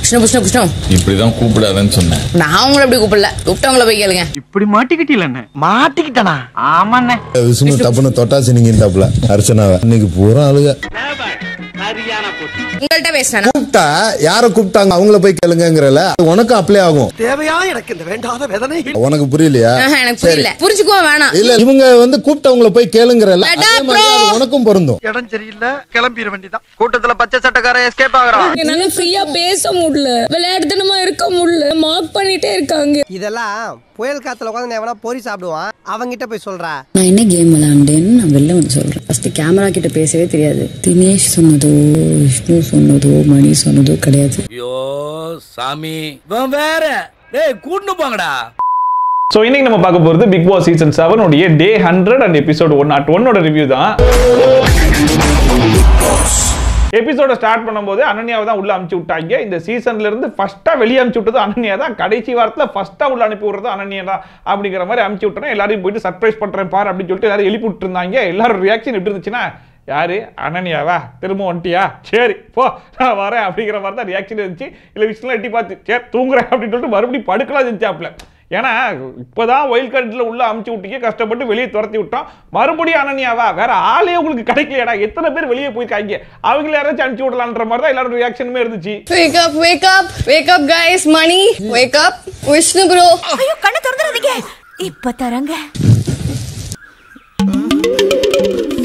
இப்படிதான் கூப்பிடாதன்னு சொன்னேன். நான் உங்களை எப்படி கூப்பிடல, கூப்பிட்டவங்கள போய் கேளுங்க. இப்படி மாட்டிக்கிட்டீல என்ன? மாட்டிக்கிட்டானா? ஆமாண்ணே. விஷ்ணு டப்புன்னு தொட்டாசி நீங்க தப்புல அர்ச்சனாவை இன்னைக்கு பூரா அழுக. உங்கள்கிட்ட பேசுறேன். கூப்பிட்டா யார கூப்பிட்டாங்க அவங்கள போய் கேளுங்கங்கறல உனக்கு அப்ளை ஆகும். தேவையா எனக்கு இந்த வேண்டாத வேதனை? உனக்கு புரியலையா? எனக்கு புரியல, புரிஞ்சுக்கோ வேணாம். இல்ல இவங்க கூப்பிட்டவங்கள போய் கேளுங்கறல உனக்கும் பொருந்தும். இடம் சரியில்லை, கிளம்பிட வேண்டியதான். கூட்டத்துல பச்சை சட்டக்கார எஸ்கேப் ஆகுறான். என்னால ஃப்ரீயா பேச முடியல, விளையாட்டுத்தனமா இருக்க முடியல, மார்க் பண்ணிட்டே இருக்காங்க. இதெல்லாம் புயல் காத்துல உட்காந்து எவனா பொறி சாப்பிடுவான், அவங்கிட்ட போய் சொல்றா. நான் என்ன கேம் விளையாண்டேன்னு நான் வெளில வந்து சொல்றேன். ஃபர்ஸ்ட் கேமரா கிட்ட பேசவே தெரியாது. தினேஷ் சொன்னதோ, விஷ்ணு சொன்னதோ, மணி சொன்னதோ கிடையாது. ஐயோ சாமி, வேற கூட்டு போங்கடா. ஸோ இன்னைக்கு நம்ம பார்க்க போகிறது பிக் பாஸ் சீசன் 7 உடைய டே 100 அண்ட் எபிசோட் 101 ரிவ்யூ தான். எபிசோட ஸ்டார்ட் பண்ணும்போது அனன்யாவை தான் உள்ள அனுப்பிச்சு விட்டாங்க. இந்த சீசன்ல இருந்து ஃபர்ஸ்டா வெளியே அனுப்பிச்சு விட்டது அனன்யா தான். கடைசி வாரத்தில் ஃபர்ஸ்டா உள்ள அனுப்பி விடுறது அனன்யா தான் அப்படிங்கிற மாதிரி அனுப்பிச்சு விட்டோம். எல்லாரையும் போயிட்டு சர்ப்ரைஸ் பண்றேன் பாரு அப்படின்னு சொல்லிட்டு எல்லாரும் எழுப்பி விட்டு இருந்தாங்க. எல்லாரும் ரியாக்ஷன் எப்படி இருந்துச்சுன்னா, யாரு அனன்யாவா திரும்ப வந்துட்டியா, சரி போ நான் வரேன் அப்படிங்கிற மாதிரி தான் ரியாக்ஷன் இருந்துச்சு. இல்லை விஷயம் எட்டி பார்த்து சரி தூங்குறேன் அப்படின்னு சொல்லிட்டு மறுபடியும் படுக்கலாம் இருந்துச்சாப்ல. ஏன்னா இப்போதான் ஒயில் கார்டில் உள்ள அமுச்சு விட்டீங்க, கஷ்டப்பட்டு வெளியே துரத்தி விட்டோம். மறுபடியும் அனன்யாவா, வேற ஆளே உங்களுக்கு கிடைக்கலையாடா, எத்தனை பேர் வெளியே போயிருக்காங்க, அவங்கள யாராச்சும் அனுப்பிச்சு விடலான்ற மாதிரி தான் எல்லாரோட ரியாக்ஷனுமே இருந்துச்சு. Wake up, wake up, wake up guys, Money, wake up, Vishnu bro. ஐயோ கண்ணை திறந்துறாதீங்க, இப்ப தரங்க.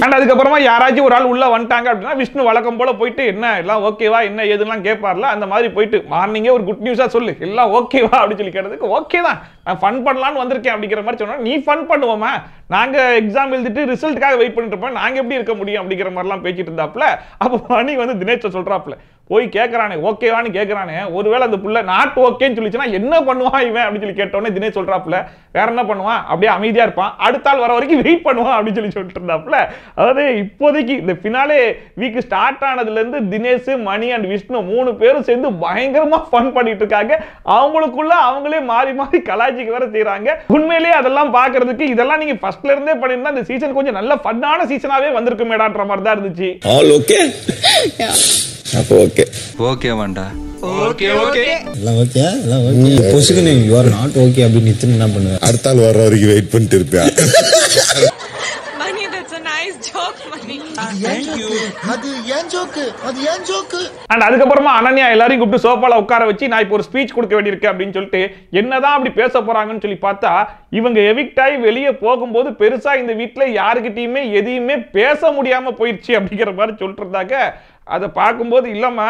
அண்ட் அதுக்கப்புறமா யாராச்சும் ஒரு ஆள் உள்ள வந்துட்டாங்க அப்படின்னா விஷ்ணு வழக்கம் போல போயிட்டு என்ன எல்லாம் ஓகேவா என்ன ஏதுலாம் கேட்பார்ல, அந்த மாதிரி போயிட்டு மார்னிங்கே ஒரு குட் நியூஸா சொல்லு எல்லாம் ஓகேவா அப்படின்னு சொல்லி கேட்டதுக்கு ஓகே தான் நான் ஃபன் பண்ணலான்னு வந்திருக்கேன் அப்படிங்கிற மாதிரி சொன்னா, நீ ஃபன் பண்ணுவோமா, நாங்க எக்ஸாம் எழுதிட்டு ரிசல்ட்டுக்காக வெயிட் பண்ணிட்டு இருப்போம், நாங்க எப்படி இருக்க முடியும் அப்படிங்கிற மாதிரிலாம் பேசிட்டு இருந்தாப்ல. அப்போ மணி தினேஷ் சொல்றாப்ல, போய் கேட்கறானே ஓகேவான்னு கேட்கறானே, ஒருவேளை அந்த புள்ள நாட் ஓகேன்னு சொல்லிச்சுன்னா என்ன பண்ணுவான் இவன் அப்படின்னு சொல்லி கேட்டோன்னே தினேஷ் சொல்றாப்ல, வேற என்ன பண்ணுவான், அப்படியே அமைதியா இருப்பான், அடுத்த ஆள் வர வரைக்கும் வெயிட் பண்ணுவான் அப்படின்னு சொல்லி சொல்லிட்டு இருந்தாப்ல. அதாவது இப்போதைக்கு இந்த ஃபினாலே வீக் ஸ்டார்ட் ஆனதுல இருந்து தினேஷ், மணி அண்ட் விஷ்ணு 3 பேரும் சேர்ந்து பயங்கரமா ஃபன் பண்ணிட்டு இருக்காங்க. அவங்களுக்குள்ள அவங்களே மாறி மாறி கலாய்ச்சிக்கு வேற செய்யறாங்க. உண்மையிலேயே அதெல்லாம் பாக்குறதுக்கு இதெல்லாம் நீங்க ஃபர்ஸ்ட்ல இருந்தே பண்ணிருந்தா இந்த சீசன் கொஞ்சம் நல்ல ஃபன்னான சீசனாவே வந்திருக்குமேடான்ற மாதிரி தான் இருந்துச்சு. ஆல் ஓகே அப்போ ஓகே ஓகே வேண்டா ஓகே ஓகே எல்லாம் ஓகே எல்லாம் ஓகே. பொசுக்கு நீ யூ ஆர் நாட் ஓகே அப்படி நித்து என்ன பண்ணுவ, அடுத்த ஆள் வர வரைக்கும் வெயிட் பண்ணிட்டு இருப்பியா? Money, that's a nice joke, Money. அது ஏன் ஜோக்கு, அது ஏன் ஜோக்கு. அண்ட் அதுக்கப்புறமா அனன்யா எல்லாரையும் கூப்பிட்டு சோஃபால உட்கார வச்சு நான் இப்போ ஒரு ஸ்பீச் கொடுக்க வேண்டியிருக்கு அப்படின்னு சொல்லிட்டு என்னதான் அப்படி பேச போறாங்கன்னு சொல்லி பார்த்தா, இவங்க எவிக்ட் ஆகி வெளியே போகும்போது பெருசா இந்த வீட்டுல யாருக்கிட்டையுமே எதையுமே பேச முடியாம போயிடுச்சு அப்படிங்கிற மாதிரி சொல்லிட்டு இருந்தாங்க. அதை பார்க்கும்போது இல்லாம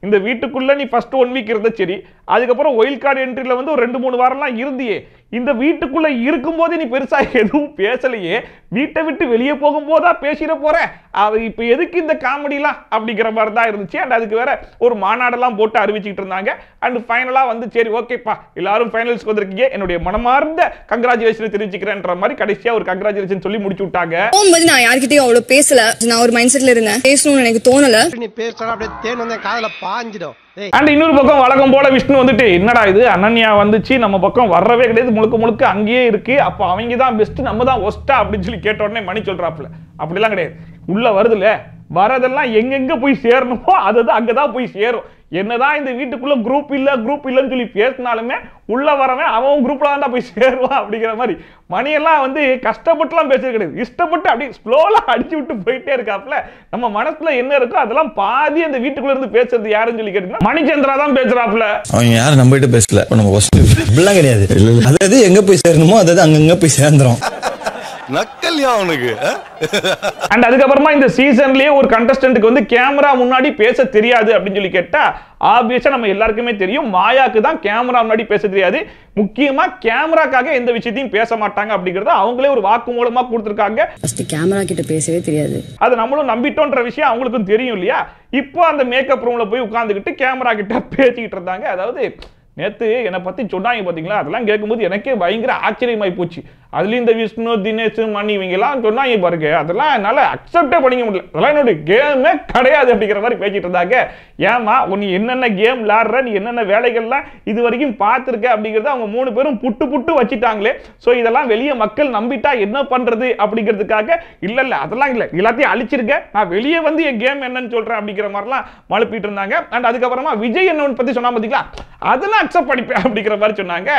இந்த வீட்டுக்குள்ள நீ ஃபர்ஸ்ட் 1 வீக் இருந்த சரி, அதுக்கப்புறம் ஒயில் கார்டு என்ட்ரியில ஒரு 2-3 வாரம்லாம் இருந்தியே, இந்த வீட்டுக்குள்ள இருக்கும்போது நீ பெருசா எதுவும் பேசலையே, வீட்டை விட்டு வெளியே போகும்போதா பேசிட போற, அது இப்ப எதுக்கு இந்த காமெடிலாம் அப்படிங்கிற மாதிரி தான் இருந்துச்சு. அண்ட் அதுக்கு வேற ஒரு மாநாடெல்லாம் போட்டு அறிவிச்சுட்டு இருந்தாங்க. அண்ட் ஃபைனலா சரி ஓகேப்பா எல்லாரும் ஃபைனல்ஸ்க்கு வந்திருக்கீங்க, என்னுடைய மனமார்ந்த கங்க்ராச்சுலேஷன் தெரிவிச்சுக்கிறேன்ற மாதிரி கடைசியா ஒரு கங்க்ராச்சுலேஷன் சொல்லி முடிச்சு விட்டாங்க. போகும்போது நான் யார்கிட்டயும் அவ்வளவு பேசல, நான் ஒரு மைண்ட் செட்ல இருந்தேன், பேசணும்னு எனக்கு தோணல. நீ பேசுறா அப்படியே தேன் வந்து காதுல பாஞ்சிடும். அண்ட் இன்னொரு பக்கம் வழக்கம் போல விஷ்ணு என்னடா இது அனன்யா வந்துச்சு நம்ம பக்கம் வரவே கிடையாது, முழுக்க முழுக்க அங்கேயே இருக்கு, அப்ப அவங்க தான் பெஸ்ட் நம்ம தான் ஒஸ்டா அப்படின்னு சொல்லி கேட்ட உடனே மணி சொல்றாப்ல, அப்படிலாம் கிடையாது, உள்ள வருதுல வரதெல்லாம் எங்கெங்க போய் சேரணுமோ அதுதான் அங்கதான் போய் சேரும். என்னதான் இந்த வீட்டுக்குள்ள குரூப் இல்லன்னு சொல்லி பேசினாலுமே உள்ள வரவன் அவன் குரூப்ல தான் போய் சேருவான் அப்படிங்கிற மாதிரி மணியெல்லாம் கஷ்டப்பட்டுலாம் பேசுறது கிடையாது, இஷ்டப்பட்டு அப்படியே ஸ்லோலா அடிச்சு விட்டு போயிட்டே இருக்காப்ல. நம்ம மனசுல என்ன இருக்கோ அதெல்லாம் பாதி அந்த வீட்டுக்குள்ள இருந்து பேசுறது யாருன்னு சொல்லி கேட்டீங்கன்னா மணிச்சந்திரா தான் பேசுறாப்ல. அவங்க யாரும் நம்ம கிட்ட பேசல, நம்ம இப்படிலாம் கிடையாது, அதாவது எங்க போய் சேரணுமோ அதாவது அங்கங்க போய் சேர்ந்துரும். நக்கல்யா அவனுக்கு. அண்ட் அதுக்கப்புறமா இந்த சீசன்லயே ஒரு கண்டஸ்டன்ட்க்கு கேமரா முன்னாடி பேச தெரியாது அப்படின்னு சொல்லி கேட்டா, ஆப்வியஸா நம்ம எல்லாருக்குமே தெரியும் மாயாக்கு தான் கேமரா முன்னாடி பேச தெரியாது. முக்கியமா கேமராக்காக எந்த விஷயத்தையும் பேச மாட்டாங்க அப்படிங்கறத அவங்களே ஒரு வாக்கு மூலமா கொடுத்திருக்காங்க. ஃபர்ஸ்ட் கேமரா கிட்ட பேசவே தெரியாது, அது நம்மளும் நம்பிட்டோன்ற விஷயம் அவங்களுக்கும் தெரியும் இல்லையா. இப்போ அந்த மேக்கப் ரூம்ல போய் உட்கார்ந்துகிட்டு கேமரா கிட்ட பேசிக்கிட்டு இருந்தாங்க. அதாவது நேத்து என்னை பத்தி சொன்னாங்க பாத்தீங்களா, அதெல்லாம் கேட்கும்போது எனக்கே பயங்கர ஆச்சரியமாய் போச்சு. அதுலயும் இந்த விஷ்ணு, தினேஷ், மணி இவங்க எல்லாம் சொன்னாங்க பாருங்க, அதெல்லாம் என்னால அக்செப்டே பண்ணிக்க முடியல. அதெல்லாம் என்னோட கேமே கிடையாது அப்படிங்கிற மாதிரி பேசிட்டு இருந்தாங்க. ஏமா நீ என்னென்ன கேம் விளையாடுற, நீ என்னென்ன வேலைகள்லாம் இது வரைக்கும் பார்த்துருக்க அப்படிங்கிறத அவங்க 3 பேரும் புட்டு வச்சுட்டாங்களே. ஸோ இதெல்லாம் வெளியே மக்கள் நம்பிட்டா என்ன பண்றது அப்படிங்கிறதுக்காக இல்ல அதெல்லாம் இல்லை, எல்லாத்தையும் அழிச்சிருக்க, நான் வெளியே வந்து என் கேம் என்னன்னு சொல்றேன் அப்படிங்கிற மாதிரிலாம் மழுப்பிட்டு இருந்தாங்க. அண்ட் அதுக்கப்புறமா விஜய் என்னன்னு பத்தி சொன்னா பாத்தீங்களா, அதெல்லாம் அக்செப்ட் பண்ணிப்பேன் அப்படிங்கிற மாதிரி சொன்னாங்க.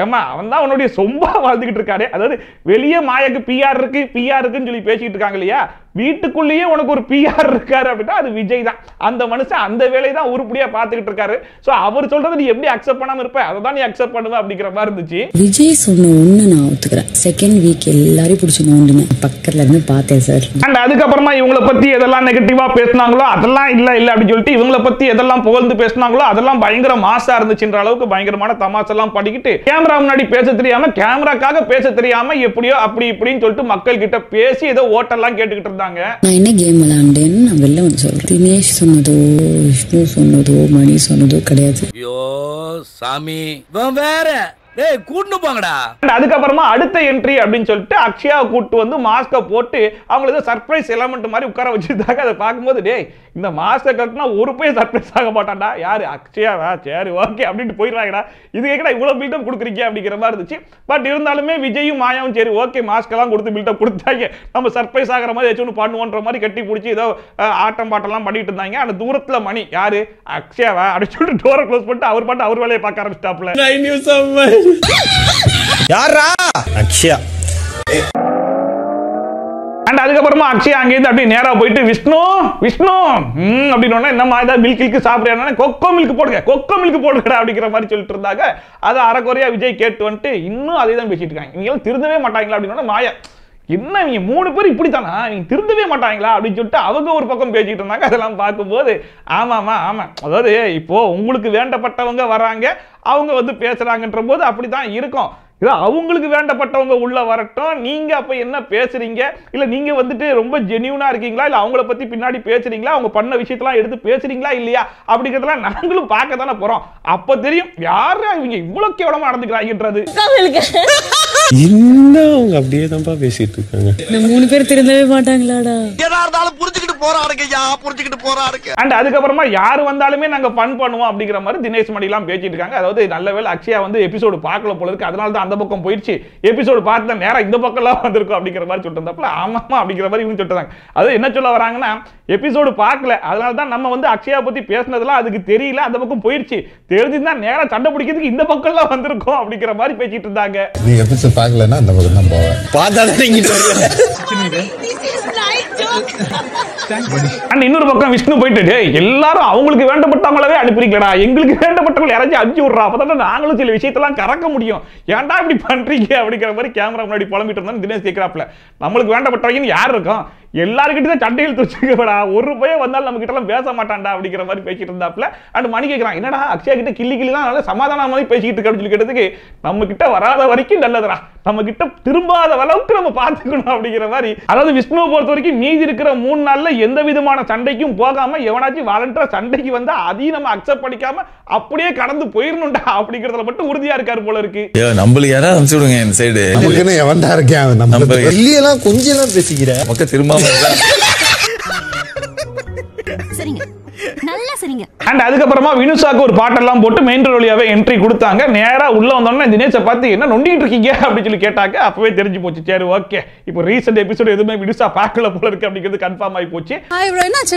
ஏமா அவன் தான் அவனுடைய சொம்பா வாழ்ந்துகிட்டு இருக்காரு. அதாவது வெளியே மாயக்கு பிஆர் இருக்குன்னு சொல்லி பேசிட்டு இருக்காங்க இல்லையா, வீட்டுக்குள்ளேயே உனக்கு ஒரு பிஆர் இருக்காரு அப்படின்னா அது விஜய் தான். அந்த மனுஷன் அந்த வேலையை தான் உருப்படியா பார்த்துக்கிட்டு இருக்காரு. சோ அவர் சொல்றது நீ எப்படி அக்செப்ட் பண்ணாம இருப்ப, அதை தான் நீ அக்செப்ட் பண்ணுவ அப்படிங்கிற மாதிரி இருந்துச்சு. விஜய் சொன்ன ஒண்ணு நான் ஒத்துக்கிறேன். செகண்ட் வீக் எல்லாரையும் பிடிச்சி நோண்டினேன், பக்கத்துல இருந்து பார்த்தேன் சார். அண்ட் அதுக்கப்புறமா இவங்களை பத்தி எதெல்லாம் நெகட்டிவா பேசினாங்களோ அதெல்லாம் இல்ல அப்படின்னு சொல்லிட்டு இவங்களை பத்தி எதெல்லாம் புகழ்ந்து பேசினாங்களோ அதெல்லாம் பயங்கர மாசா இருந்துச்சுன்ற அளவுக்கு பயங்கரமான தமாசெல்லாம் படிக்கிட்டு கேமரா முன்னாடி பேச தெரியாம, கேமராக்காக பேச தெரியாம எப்படியோ அப்படி இப்படின்னு சொல்லிட்டு மக்கள் கிட்ட பேசி ஏதோ ஓட்டெல்லாம் கேட்டுக்கிட்டு இருந்தாங்க. நான் என்ன கேம் விளையாண்டேன்னு நான் வெளில வந்து சொல்றேன். தினேஷ் சொன்னதோ, விஷ்ணு சொன்னதோ, மணி சொன்னதோ கிடையாது. ஐயோ சாமி வேற கூட்டு போங்கடா. அதுக்கப்புறமா அடுத்த என்ட்ரி அப்படின்னு சொல்லிட்டு அக்ஷயாவை கூட்டு வந்து மாஸ்கை போட்டு அவங்களுக்கு சர்ப்ரைஸ் எலமெண்ட் மாதிரி உட்கார வச்சிருந்தாங்க. அதை பார்க்கும்போது டேய் இந்த மாஸ்கை கட்டினா ஒரு போய் சர்ப்ரைஸ் ஆக மாட்டான்டா, யாரு அக்ஷயாவா, சரி ஓகே அப்படின்ட்டு போயிடுறாங்கடா, இது கேட்கடா இவ்வளவு பில்டப் கொடுக்குறீங்க அப்படிங்கிற மாதிரி இருந்துச்சு. பட் இருந்தாலுமே விஜயும் மாயாவும் சரி ஓகே மாஸ்கெல்லாம் கொடுத்து பில்டப் கொடுத்தாங்க, நம்ம சர்ப்ரைஸ் ஆகிற மாதிரி ஏதாச்சும் ஒன்று பண்ணுவோன்ற மாதிரி கட்டி பிடிச்சி ஏதோ ஆட்டம் பாட்டெல்லாம் பண்ணிட்டு இருந்தாங்க. அந்த தூரத்துல மணி யாரு அக்ஷயாவா அப்படின்னு சொல்லிட்டு டோரை க்ளோஸ் பண்ணிட்டு அவர் பாட்டு அவர் வேலையை பார்க்க ஆரம்பிச்சிட்டாப்ல. யாரா அக்ஷயா. அண்ட் அதுக்கப்புறமா அக்ஷயா அங்கேருந்து அப்படி நேரா போயிட்டு விஷ்ணு அப்படின்னு என்னமா ஏதாவது மில்க்கு சாப்பிடுறா, கொக்கோ மில்க் போடுங்கடா அப்படிங்கிற மாதிரி சொல்லிட்டு இருந்தாங்க. அதை அரைக்குறையா விஜய் கேட்டு வந்துட்டு இன்னும் அதே தான் பேசிட்டு இருக்காங்க, இவங்க திருந்தவே மாட்டாங்களா அப்படின்னு மாயா என்ன இவங்க 3 பேர் இப்படித்தானா, இவங்க திருந்தவே மாட்டாங்களா அப்படின்னு சொல்லிட்டு அவங்க ஒரு பக்கம் பேசிட்டு இருந்தாங்க. அதெல்லாம் பார்க்கும்போது ஆமா அதாவது இப்போ உங்களுக்கு வேண்டப்பட்டவங்க வராங்க, அவங்க வந்து பேசுறாங்கன்ற போது அப்படித்தான் இருக்கும். அவங்களுக்கு வேண்டப்பட்டவங்க உள்ள வரட்டும், நீங்க அப்ப என்ன பேசுறீங்க, இல்ல நீங்க வந்துட்டு ரொம்ப ஜெனியூனா இருக்கீங்களா, இல்ல அவங்கள பத்தி பின்னாடி பேசுறீங்களா, அவங்க பண்ண விஷயத்தெல்லாம் எடுத்து பேசுறீங்களா இல்லையா அப்படிங்கறதெல்லாம் நாங்களும் பார்க்க தானே போறோம். அப்ப தெரியும் யாரு இவங்க இவ்வளவு கேவலமா நடந்துக்கிறாங்கன்றது. இன்னும் அவங்க அப்படியே தான்ப்பா பேசிட்டு இருக்காங்க. இந்த 3 பேர் திருந்தவே மாட்டாங்களாடா. எதா இருந்தாலும் புரிஞ்சுக்கிட்டு போறாருங்க. அண்ட் அதுக்கப்புறமா யாரு வந்தாலுமே நாங்க ஃபன் பண்ணுவோம் அப்படிங்கிற மாதிரி தினேஷ் மணி எல்லாம் பேசிட்டு இருக்காங்க. அதாவது நல்ல வேளை அக்ஷயா வந்து எபிசோடு பார்க்கல போல இருக்கு, அதனால தான் அந்த பக்கம் போயிடுச்சு, எபிசோடு பார்த்து நேரா இந்த பக்கம் எல்லாம் வந்திருக்கும் அப்படிங்கிற மாதிரி சொல்லிட்டு இருந்தாப்ல. ஆமாமா அப்படிங்கிற மாதிரி இவங்க சொல்லிட்டாங்க. அது என்ன சொல்ல வராங்கன்னா எபிசோடு பார்க்கல, அதனால தான் நம்ம வந்து அக்ஷயா பத்தி பேசினதெல்லாம் அதுக்கு தெரியல, அந்த பக்கம் போயிடுச்சு, தெரிஞ்சுதான் நேரா சண்டை பிடிக்கிறதுக்கு இந்த பக்கம் எல்லாம் வந்திருக்கும் அப்படிங்கிற மாதிரி பேசிட்டு இருந்தாங்க. நீ எபிசோட் பார்க்கலன்னா அந்த பக்கம் தான் போவேன், பார்த்தாதான் நீங்க அண்ட் இன்னொரு பக்கம் விஷ்ணு போயிட்டு எல்லாரும் அவங்களுக்கு வேண்டப்பட்டவங்களவே அனுப்பிருக்கலடா, எங்களுக்கு வேண்டப்பட்டவங்க யாராச்சும் அனுப்பிச்சு விடுறா, அப்பதான் நாங்களும் சில விஷயத்தெல்லாம் கறக்க முடியும், ஏன்டா இப்படி பண்றீங்க அப்படிங்கிற மாதிரி கேமரா முன்னாடி புலம்பிட்டு இருந்தாலும் தினேஷ் கேட்கிறாப்ல. நம்மளுக்கு வேண்டப்பட்டவங்க யார் இருக்கும், எல்லாருக்கிட்ட தான் சண்டையில் துடிச்சுக்கடா, ஒரு பையன் வந்தாலும் நம்ம கிட்ட எல்லாம் பேச மாட்டான்டா அப்படிங்கிற மாதிரி பேசிட்டு இருந்தாப்ல. அண்ட் மணி கேட்கிறான் என்னடா அக்ஷயா கிட்ட கிள்ளி தான் நல்லா சமாதான மாதிரி பேசிட்டு இருக்க அப்படின்னு சொல்லி கேட்டதுக்கு நம்ம கிட்ட வராத வரைக்கும் நல்லதுடா, நம்ம கிட்ட திரும்பாத அளவுக்கு நம்ம பார்த்துக்கணும் அப்படிங்கிற மாதிரி. அதாவது விஷ்ணுவை பொறுத்த வரைக்கும் மீதி இருக்கிற 3 நாள்ல எந்த விதமான சண்டைக்கும் போகாம எவனாச்சும் வாலண்டரா சண்டைக்கு வந்தா அதையும் நம்ம அக்செப்ட் பண்ணிக்காம அப்படியே கடந்து போயிடணும்டா அப்படிங்கறதுல மட்டும் உறுதியா இருக்காரு போல இருக்கு. நம்மளுக்கு யாராவது அனுப்பிச்சு விடுங்க இந்த சைடு, நமக்குன்னு எவன்டா இருக்கேன், நம்ம இல்லையெல்லாம் கொஞ்சம் எல்லாம் பேசிக்கிற மக்கள் திரும்ப சரிங்க நல்லா சரிங்க. அண்ட் அதுக்கப்புறமா வினுசாக்கு ஒரு பாட்டெல்லாம் போட்டு மெயின் ரோல் வழியாவே என்ட்ரி கொடுத்தாங்க. நேரா உள்ள வந்தோம்னா தினேஷை பார்த்து என்ன நொண்டிட்டு இருக்கீங்க அப்படின்னு சொல்லி கேட்டாங்க. அப்பவே தெரிஞ்சு போச்சு, சரி ஓகே இப்போ ரீசெண்ட் எபிசோட் எதுவுமே வினுசா பார்க்கல போல இருக்கு அப்படிங்கிறது கன்ஃபார்ம் ஆகி போச்சு.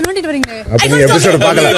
நோண்டிட்டு வரீங்க எபிசோட் பார்க்கல.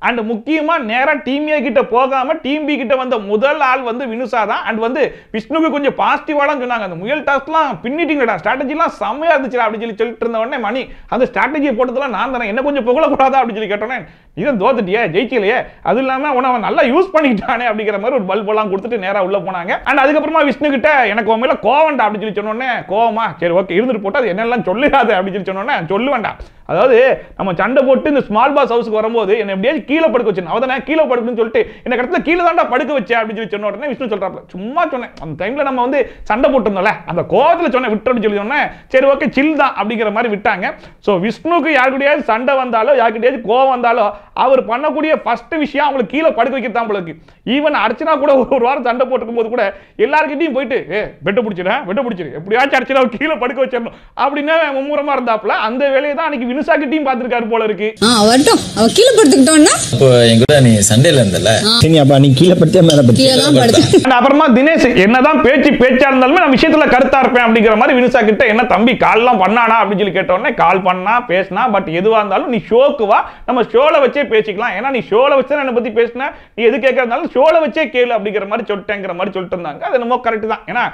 அண்ட் முக்கியமா நேரா டீம் ஏ கிட்ட போகாம டீம் பி கிட்ட வந்த முதல் ஆள் வந்து வினுசா தான். அண்ட் வந்து விஷ்ணுக்கு கொஞ்சம் பாசிட்டிவாலாம் சொன்னாங்க, அந்த முயல் டாஸ்க்லாம் பின்னிட்டீங்கடா, ஸ்ட்ராட்டஜிலாம் செம்மையா இருந்துச்சு அப்படின்னு சொல்லிட்டு இருந்த உடனே மணி அந்த ஸ்ட்ராட்டஜியை போட்டதெல்லாம் நான் தானே, என்ன கொஞ்சம் புகழக்கூடாதா அப்படின்னு சொல்லி கேட்டோன்னே இதான் தோத்துட்டியே ஜெயிக்கலையே, அது இல்லாம உன நல்லா யூஸ் பண்ணிக்கிட்டானே அப்படிங்கிற மாதிரி ஒரு பல்ப் எல்லாம் கொடுத்துட்டு நேரா உள்ள போனாங்க. அண்ட் அதுக்கப்புறமா விஷ்ணு கிட்ட எனக்கு உண்மையில கோவண்டா அப்படின்னு சொல்லி சொன்னோன்னே கோவமா சரி ஓகே இருந்துட்டு போட்டு அது என்னெல்லாம் சொல்லிடாது அப்படின்னு சொல்லி சொன்னோன்னே சொல்லுவேண்டா அதாவது நம்ம சண்டை போட்டு இந்த ஸ்மால் பாஸ் ஹவுஸ்க்கு வரும்போது என்ன எப்படியாவது கீழே படுக்க வச்சிருந்தேன். அவதானே கீழே படுக்கணும்னு சொல்லிட்டு இந்த இடத்துல கீழே தாண்டா படுக்க வச்சேன் அப்படின்னு சொல்லி சொன்ன உடனே விஷ்ணு சொல்றாப்ல, சும்மா சொன்னேன் அந்த டைம்ல நம்ம வந்து சண்டை போட்டிருந்தோம்ல அந்த கோவத்துல சொன்னேன் விட்டுன்னு சொல்லி சொன்னேன். சரி ஓகே சில் தான் அப்படிங்கிற மாதிரி விட்டாங்க. ஸோ விஷ்ணுக்கு யாருக்கிட்டையாவது சண்டை வந்தாலோ யாருக்கிட்டையாவது கோவம் வந்தாலோ அவர் பண்ணக்கூடிய ஃபர்ஸ்ட் விஷயம் அவங்களுக்கு கீழே படுக்க வைக்கிறதான் போல இருக்கு. ஈவன் அர்ச்சனா கூட ஒரு வாரம் சண்டை போட்டுக்கும் போது கூட எல்லாருக்கிட்டையும் போயிட்டு வெட்ட பிடிச்சிரு எப்படியாச்சும் அர்ச்சனா கீழே படுக்க வச்சிடணும் அப்படின்னு மும்முரமா இருந்தாப்ல. அந்த வேலையை தான் அன்னைக்கு வினுசா கிட்டையும் பார்த்திருக்காரு போல இருக்கு. வரட்டும் அவ கீழே படுத்துக்கிட்டோம்னா இப்போ எங்கூட நீ சண்டேல இருந்தல சரி அப்ப நீ கீழே படுத்தியா மேல படுத்து அப்புறமா தினேஷ் என்னதான் பேச்சா இருந்தாலுமே நான் விஷயத்துல கருத்தா இருப்பேன் அப்படிங்கிற மாதிரி வினுசா கிட்ட என்ன தம்பி கால்லாம் பண்ணானா அப்படின்னு சொல்லி கேட்டோடனே கால் பண்ணா பேசினா பட் எதுவா இருந்தாலும் நீ ஷோக்கு வா நம்ம ஷோல வச்சே பேசிக்கலாம். ஏன்னா நீ ஷோல வச்சு என்ன பத்தி பேசின நீ எது கேட்கறதுனாலும் ஷோல வச்சே கேளு அப்படிங்கிற மாதிரி சொல்லிட்டேங்கிற மாதிரி சொல்லிட்டு இருந்தாங்க. அது என்னமோ கரெக்ட் தான். ஏன்னா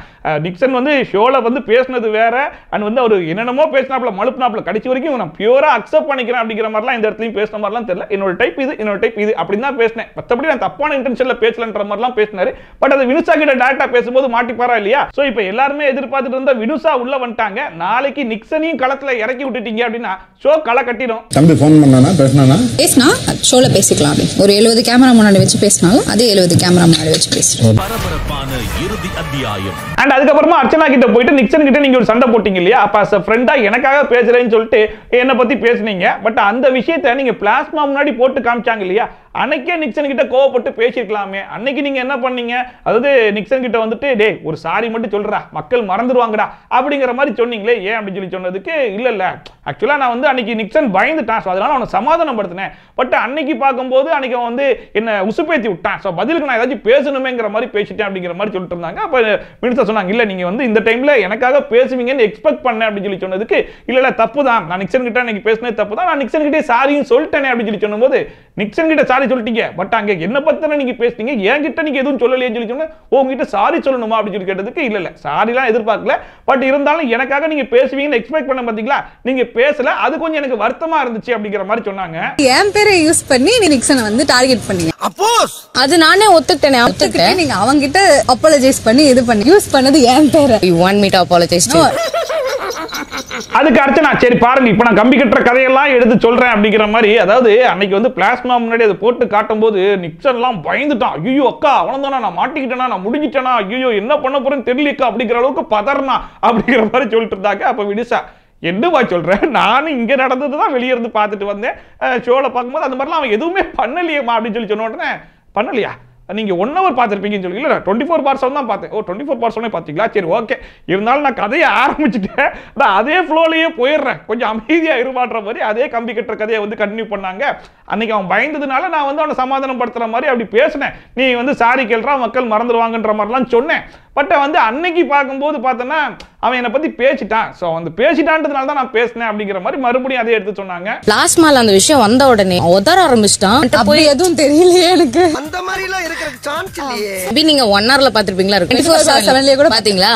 நிக்சன் வந்து ஷோல வந்து பேசினது வேற அண்ட் வந்து அவர் என்னென்னமோ பேசினாப்ல மழுப்பினாப்ல கடைசி வரைக்கும் நான் பியூரா அக்செப்ட் பண்ணிக்கிறேன் அப்படிங்கிற மாதிரிலாம் இந்த இடத்துலயும் பேசின மாதிரிலாம் தெரியல. என்னோட டைப் இது அப்படின்னு தான் பேசினேன். மற்றபடி நான் தப்பான இன்டென்ஷன்ல பேசலன்ற மாதிரிலாம் பேசினாரு. பட் அது வினுசா கிட்ட டைரக்டா பேசும்போது மாட்டிப்பாரா இல்லையா? சோ இப்போ எல்லாருமே எதிர்பார்த்துட்டு இருந்த வினுசா உள்ள வந்துட்டாங்க. நாளைக்கு நிக்சனையும் களத்துல இறக்கி விட்டுட்டீங்க அப்படின்னா ஷோ களை கட்டிடும். தம்பி ஃபோன் பண்ணானா பேசினா ஷோல பேசிக்கலாம் அப்படி ஒரு 70 கேமரா முன்னாடி வச்சு பேசினாலும் அதே 70 கேமரா முன்னாடி வச்சு பேசுறோம். அண்ட் அதுக்கப்புறமா அர்ச்சனா கிட்ட போயிட்டு நிக்சன் கிட்ட நீங்க ஒரு சண்டை போட்டீங்க இல்லையா? அப்ப as a friend-ஆ எனக்காக பேசுறேன்னு சொல்லிட்டு என்ன பத்தி பேசுனீங்க. பட் அந்த விஷயத்தை நீங்க பிளாஸ்மா முன்னாடி போட்டு காமிச்சாங்க இல்லையா? அன்னைக்கே நிக்சன் கிட்ட கோவப்பட்டு பேசிருக்கலாமே. அன்னைக்கு நீங்க என்ன பண்ணீங்க? அதாவது நிக்சன் கிட்ட வந்துட்டு டேய் ஒரு சாரி மட்டும் சொல்றா மக்கள் மறந்துடுவாங்கடா அப்படிங்கிற மாதிரி சொன்னீங்களே. ஏன் அப்படின்னு சொல்லி சொன்னதுக்கு இல்ல ஆக்சுவலா நான் வந்து அன்னைக்கு நிக்சன் பயந்துட்டான். அதனால அவனை சமாதானப்படுத்தினேன். பட் அன்னைக்கு பார்க்கும்போது அன்னைக்கு அவன் வந்து என்ன உசுப்பேத்தி விட்டான். ஸோ பதிலுக்கு நான் ஏதாச்சும் பேசணுமேங்கிற மாதிரி பேசிட்டேன் அப்படிங்கிற மாதிரி சொல்லிட்டு இருந்தாங்க. அப்ப மினிஸ்டர் சொன்னாங்க இல்ல நீங்க வந்து இந்த டைம்ல எனக்காக பேசுவீங்கன்னு எக்ஸ்பெக்ட் பண்ணேன் அப்படின்னு சொல்லி சொன்னதுக்கு இல்ல தப்பு தான் நான் நிக்சன் கிட்ட அன்னைக்கு பேசினது தப்பு தான் நான் நிக்சன் கிட்டே சாரியும் சொல்லிட்டேனே அப்படின்னு சொல்லி சொன்னபோது நிக்சன் கிட்ட சாரி சொல்லிட்டீங்க பட் அங்க என்ன பத்தின நீங்க பேசுறீங்க என்கிட்ட நீங்க எதுவும் சொல்லலையேன்னு சொல்லி சொன்னா உங்ககிட்ட சாரி சொல்லணுமா அப்படின்னு சொல்லி கேட்டதுக்கு இல்ல சாரிலாம் எதிர்பார்க்கல பட் இருந்தாலும் எனக்காக நீங்க பேசுவீங்கன்னு எக்ஸ்பெக்ட் பண்ண பாத்தீங்களா நீங்க பேசல அது கொஞ்சம் எனக்கு வருத்தமா இருந்துச்சு அப்படிங்கிற மாதிரி சொன்னாங்க. என் பேரை யூஸ் பண்ணி நீ நிக்சனை வந்து டார்கெட் பண்ணீங்க. அப்போஸ் அது நானே ஒத்துக்கிட்டேன். நீங்க அவங்க கிட்ட அப்பாலஜைஸ் பண்ணி இது பண்ணி யூஸ் பண்ணது என் பேரை. You want me to apologize to அதுக்கு அர்ச்சனா சரி பாருங்க இப்ப நான் கம்பி கட்டுற கதையெல்லாம் எடுத்து சொல்றேன் அப்படிங்கிற மாதிரி. அதாவது அன்னைக்கு வந்து பிளாஸ்மா முன்னாடி அதை போட்டு காட்டும் போது நிக்சன் எல்லாம் பயந்துட்டான். ஐயோ அக்கா அவனதானா நான் மாட்டிக்கிட்டேனா நான் முடிஞ்சிட்டேனா ஐயோ என்ன பண்ண போறேன்னு தெரியலக்கா அப்படிங்கிற அளவுக்கு பதறனா அப்படிங்கிற மாதிரி சொல்லிட்டு இருந்தாங்க. அப்ப வினிஷா என்னவா சொல்றேன் நானும் இங்க நடந்ததுதான் வெளியே இருந்து பார்த்துட்டு வந்தேன். ஷோல பார்க்கும்போது அந்த மாதிரிலாம் அவன் எதுவுமே பண்ணலையேமா அப்படின்னு சொல்லி சொன்ன உடனே பண்ணலையா நீங்க 1 hour பார்த்திருப்பீங்கன்னு சொல்லி இல்ல 24 bars தான் பார்த்தேன். 24 bars பாத்தீங்களா சரி ஓகே இருந்தாலும் நான் கதையை ஆரம்பிச்சுட்டேன் நான் அதே ஃப்ளோலயே போயிடுறேன் கொஞ்சம் அமைதியா இருமாட்ற மாதிரி அதே கம்பி கட்டுற கதையை வந்து கண்டினியூ பண்ணாங்க. அன்னைக்கு அவன் பயந்ததுனால நான் வந்து அவனை சமாதானம் படுத்துற மாதிரி அப்படி பேசினேன். நீ வந்து சாரி கேள்றா மக்கள் மறந்துடுவாங்கன்ற மாதிரிலாம் சொன்னேன். பட் வந்து அன்னைக்கு பார்க்கும்போது பார்த்தோன்னா அவன் என்னை பத்தி பேசிட்டான். ஸோ வந்து பேசிட்டான்றதுனால தான் நான் பேசினேன் அப்படிங்கிற மாதிரி மறுபடியும் அதே எடுத்து சொன்னாங்க. பிளாஸ்மால அந்த விஷயம் வந்த உடனே உதற ஆரம்பிச்சிட்டான். போய் எதுவும் தெரியலையே எனக்கு அந்த மாதிரி எல்லாம் இருக்கிறது சான்ஸ் இல்லையே. அப்படி நீங்க 1 hourல பாத்திருப்பீங்களா 24/7 கூட பாத்தீங்களா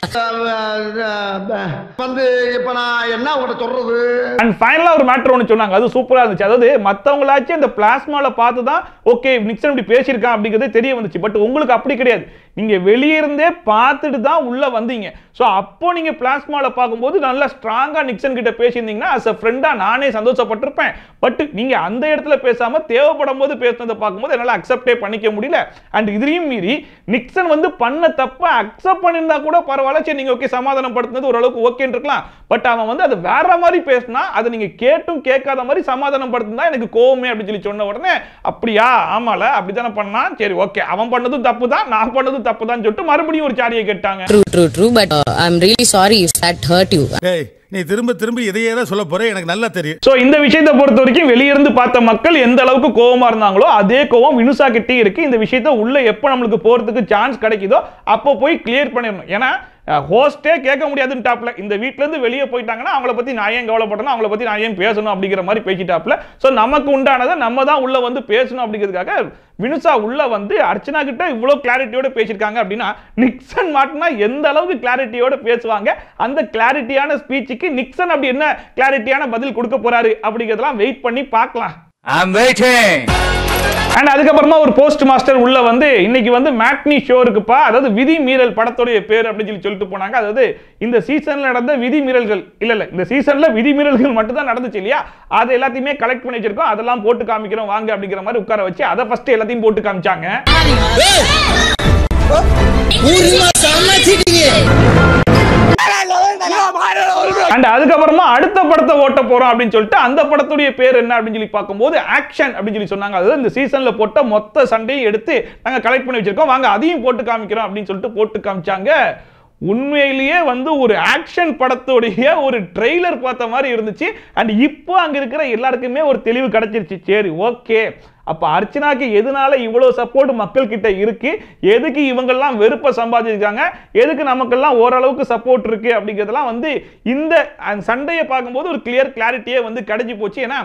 வந்து இப்ப நான் என்ன உங்கள்ட்ட சொல்றது. அண்ட் ஃபைனலா ஒரு மேட்டர் ஒன்று சொன்னாங்க அது சூப்பரா இருந்துச்சு. அதாவது மற்றவங்களாச்சும் இந்த பிளாஸ்மால பார்த்து தான் ஓகே நிக்சன் இப்படி பேசியிருக்கான் அப்படிங்கிறதே தெரிய வந்துச்சு. பட் உங்களுக்கு அப்படி கிடையாது. நீங்க வெளியே இருந்தே பார்த்துட்டு தான் உள்ள வந்தீங்க. ஸோ அப்போ நீங்க பிளாஸ்மால பார்க்கும்போது நல்லா ஸ்ட்ராங்கா நிக்சன் கிட்ட பேசியிருந்தீங்கன்னா as a friend-ஆ நானே சந்தோஷப்பட்டிருப்பேன். பட் நீங்க அந்த இடத்துல பேசாம தேவைப்படும் போது பேசுனதை பார்க்கும்போது என்னால அக்செப்டே பண்ணிக்க முடியல. அண்ட் இதையும் மீறி நிக்சன் வந்து பண்ண தப்ப அக்செப்ட் பண்ணியிருந்தா கூட பரவாயில்ல சரி நீங்க ஓகே சமாதானப்படுத்தினது ஓரளவுக்கு ஓகேன்னு இருக்கலாம். பட் அவன் வந்து அது வேற மாதிரி பேசினா அதை நீங்க கேட்டும் கேட்காத மாதிரி சமாதானப்படுத்தினா எனக்கு கோவமே அப்படின்னு சொல்லி சொன்ன உடனே அப்படியா ஆமால அப்படித்தானே பண்ணான் சரி ஓகே அவன் பண்ணதும் தப்பு தான் நான் பண்ணதும் தப்பு தான் சொல்லிட்டு மறுபடியும் ஒரு சாரியை கேட்டாங்க. True but I'm really sorry if that hurt you. நீ திரும்ப இதையே தான் சொல்ல போற எனக்கு நல்லா தெரியும். சோ இந்த விஷயத்தை பொறுத்த வரைக்கும் வெளியிருந்து பார்த்த மக்கள் எந்த அளவுக்கு கோவமா இருந்தாங்களோ அதே கோவம் வினுசா கிட்டே இருக்கு. இந்த விஷயத்தை உள்ள எப்ப நம்மளுக்கு போறதுக்கு சான்ஸ் கிடைக்குதோ அப்போ போய் கிளியர் பண்ணிடணும். ஏன்னா ஹோஸ்டே கேட்க முடியாதுன்னு டாப்ல இந்த வீட்ல இருந்து வெளியே போயிட்டாங்கன்னா அவங்கள பத்தி நான் ஏன் கவலைப்படணும் அவங்கள பத்தி நான் ஏன் பேசணும் அப்படிங்கிற மாதிரி பேசிட்டாப்ல. சோ நமக்கு உண்டானதை நம்ம தான் உள்ள வந்து பேசணும் அப்படிங்கிறதுக்காக வினுசா உள்ள வந்து அர்ச்சனா கிட்ட இவ்வளவு கிளாரிட்டியோட பேசியிருக்காங்க அப்படின்னா நிக்சன் மாட்டினா எந்த அளவுக்கு கிளாரிட்டியோட பேசுவாங்க. அந்த கிளாரிட்டியான ஸ்பீச்சுக்கு நிக்சன் அப்படி என்ன கிளாரிட்டியான பதில் கொடுக்க போறாரு அப்படிங்கிறதெல்லாம் வெயிட் பண்ணி பார்க்கலாம். I'm waiting. அண்ட் அதுக்கப்புறமா ஒரு போஸ்ட் மாஸ்டர் உள்ள வந்து இன்னைக்கு வந்து மேட்னி ஷோ இருக்குப்பா, அதாவது விதி மீறல் படத்துடைய பேர் அப்படின்னு சொல்லிட்டு போனாங்க. அதாவது இந்த சீசன்ல நடந்த விதி மீறல்கள் இல்ல இந்த சீசன்ல விதி மீறல்கள் மட்டும் தான் நடந்துச்சு இல்லையா, அது எல்லாத்தையுமே கலெக்ட் பண்ணி வச்சிருக்கோம், அதெல்லாம் போட்டு காமிக்கிறோம் வாங்க அப்படிங்கிற மாதிரி உட்கார வச்சு அதை ஃபர்ஸ்ட் எல்லாத்தையும் போட்டு காமிச்சாங்க. அண்ட் அதுக்கப்புறமா அடுத்த படத்தை ஓட்ட போறோம் அப்படின்னு சொல்லிட்டு அந்த படத்துடைய பேர் என்ன அப்படின்னு சொல்லி பார்க்கும்போது ஆக்ஷன் அப்படின்னு சொல்லி சொன்னாங்க. அதாவது இந்த சீசன்ல போட்ட மொத்த சண்டையும் எடுத்து நாங்க கலெக்ட் பண்ணி வச்சிருக்கோம், வாங்க அதையும் போட்டு காமிக்கிறோம் அப்படின்னு சொல்லிட்டு போட்டு காமிச்சாங்க. உண்மையிலேயே வந்து ஒரு ஆக்ஷன் படத்துடைய ஒரு ட்ரெய்லர் பார்த்த மாதிரி இருந்துச்சு. அண்ட் இப்போ அங்க இருக்கிற எல்லாருக்குமே ஒரு தெளிவு கிடைச்சிருச்சு. சரி ஓகே, அப்ப அர்ச்சனாக்கு எதனால இவ்வளவு சப்போர்ட் மக்கள் கிட்ட இருக்கு, எதுக்கு இவங்கெல்லாம் வெறுப்பை சம்பாதிச்சிருக்காங்க, எதுக்கு நமக்கெல்லாம் ஓரளவுக்கு சப்போர்ட் இருக்கு அப்படிங்கிறதெல்லாம் வந்து இந்த சண்டையை பார்க்கும்போது ஒரு கிளாரிட்டியே வந்து கிடைச்சி போச்சு. ஏன்னா